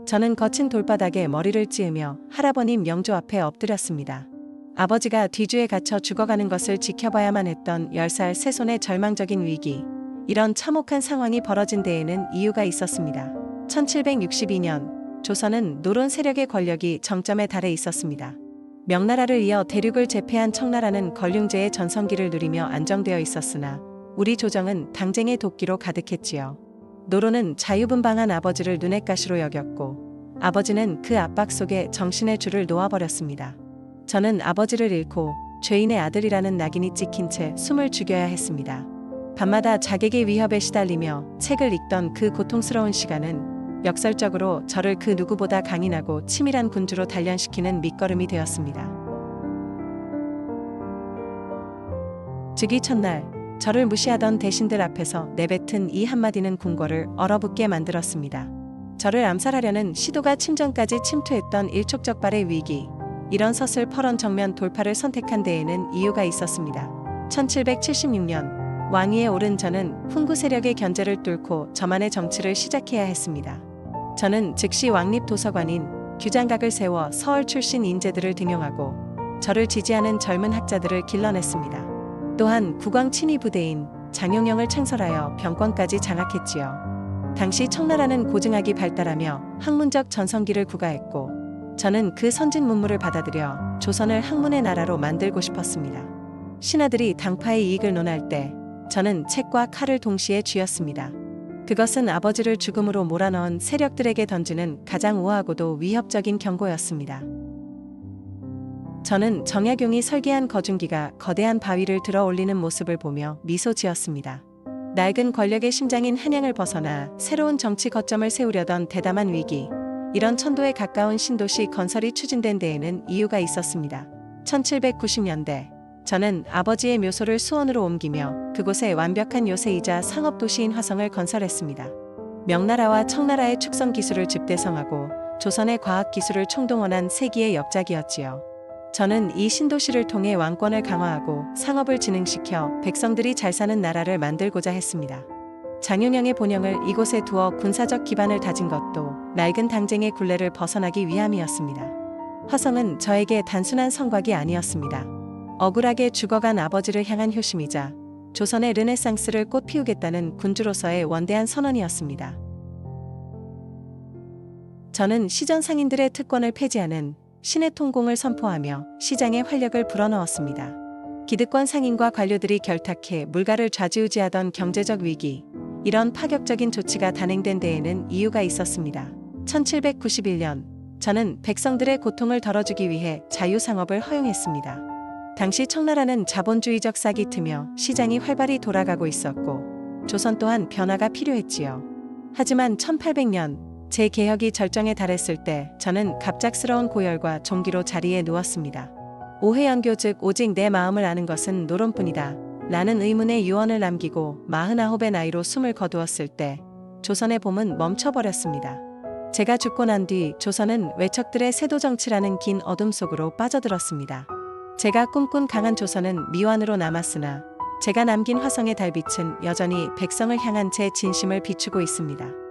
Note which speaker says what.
Speaker 1: 저는 거친 돌바닥에 머리를 찌으며 할아버님 명조 앞에 엎드렸습니다. 아버지가 뒤주에 갇혀 죽어가는 것을 지켜봐야만 했던 10살 새손의 절망적인 위기. 이런 참혹한 상황이 벌어진 데에는 이유가 있었습니다. 1762년 조선은 노론 세력의 권력이 정점에 달해 있었습니다. 명나라를 이어 대륙을 제패한 청나라는 걸륭제의 전성기를 누리며 안정되어 있었으나 우리 조정은 당쟁의 도끼로 가득했지요. 노론은 자유분방한 아버지를 눈엣 가시로 여겼고 아버지는 그 압박 속에 정신의 줄을 놓아버렸습니다. 저는 아버지를 잃고 죄인의 아들이라는 낙인이 찍힌 채 숨을 죽여야 했습니다. 밤마다 자객의 위협에 시달리며 책을 읽던 그 고통스러운 시간은 역설적으로 저를 그 누구보다 강인하고 치밀한 군주로 단련시키는 밑거름이 되었습니다. 즉위 첫날 저를 무시하던 대신들 앞에서 내뱉은 이 한마디는 궁궐을 얼어붙게 만들었습니다. 저를 암살하려는 시도가 침전까지 침투했던 일촉즉발의 위기. 이런 서슬퍼런 정면 돌파를 선택한 데에는 이유가 있었습니다. 1776년 왕위에 오른 저는 훈구 세력의 견제를 뚫고 저만의 정치를 시작해야 했습니다. 저는 즉시 왕립도서관인 규장각을 세워 서울 출신 인재들을 등용하고 저를 지지하는 젊은 학자들을 길러냈습니다. 또한 국왕 친위 부대인 장용영을 창설하여 병권까지 장악했지요. 당시 청나라는 고증학이 발달하며 학문적 전성기를 구가했고 저는 그 선진 문물을 받아들여 조선을 학문의 나라로 만들고 싶었습니다. 신하들이 당파의 이익을 논할 때 저는 책과 칼을 동시에 쥐었습니다. 그것은 아버지를 죽음으로 몰아넣은 세력들에게 던지는 가장 우아하고도 위협적인 경고였습니다. 저는 정약용이 설계한 거중기가 거대한 바위를 들어 올리는 모습을 보며 미소 지었습니다. 낡은 권력의 심장인 한양을 벗어나 새로운 정치 거점을 세우려던 대담한 위기, 이런 천도에 가까운 신도시 건설이 추진된 데에는 이유가 있었습니다. 1790년대 저는 아버지의 묘소를 수원으로 옮기며 그곳에 완벽한 요새이자 상업도시인 화성을 건설했습니다. 명나라와 청나라의 축성 기술을 집대성하고 조선의 과학 기술을 총동원한 세기의 역작이었지요. 저는 이 신도시를 통해 왕권을 강화하고 상업을 진흥시켜 백성들이 잘 사는 나라를 만들고자 했습니다. 장윤영의 본영을 이곳에 두어 군사적 기반을 다진 것도 낡은 당쟁의 굴레를 벗어나기 위함이었습니다. 화성은 저에게 단순한 성곽이 아니었습니다. 억울하게 죽어간 아버지를 향한 효심이자 조선의 르네상스를 꽃피우겠다는 군주로서의 원대한 선언이었습니다. 저는 시전 상인들의 특권을 폐지하는 신의 통공을 선포하며 시장에 활력을 불어넣었습니다. 기득권 상인과 관료들이 결탁해 물가를 좌지우지하던 경제적 위기, 이런 파격적인 조치가 단행된 데에는 이유가 있었습니다. 1791년 저는 백성들의 고통을 덜어주기 위해 자유상업을 허용했습니다. 당시 청나라는 자본주의적 싹이 트며 시장이 활발히 돌아가고 있었고 조선 또한 변화가 필요했지요. 하지만 1800년 제 개혁이 절정에 달했을 때 저는 갑작스러운 고열과 종기로 자리에 누웠습니다. 오해연교 즉 오직 내 마음을 아는 것은 노론뿐이다 라는 의문의 유언을 남기고 49의 나이로 숨을 거두었을 때 조선의 봄은 멈춰버렸습니다. 제가 죽고 난 뒤 조선은 외척들의 세도정치라는 긴 어둠 속으로 빠져들었습니다. 제가 꿈꾼 강한 조선은 미완으로 남았으나 제가 남긴 화성의 달빛은 여전히 백성을 향한 제 진심을 비추고 있습니다.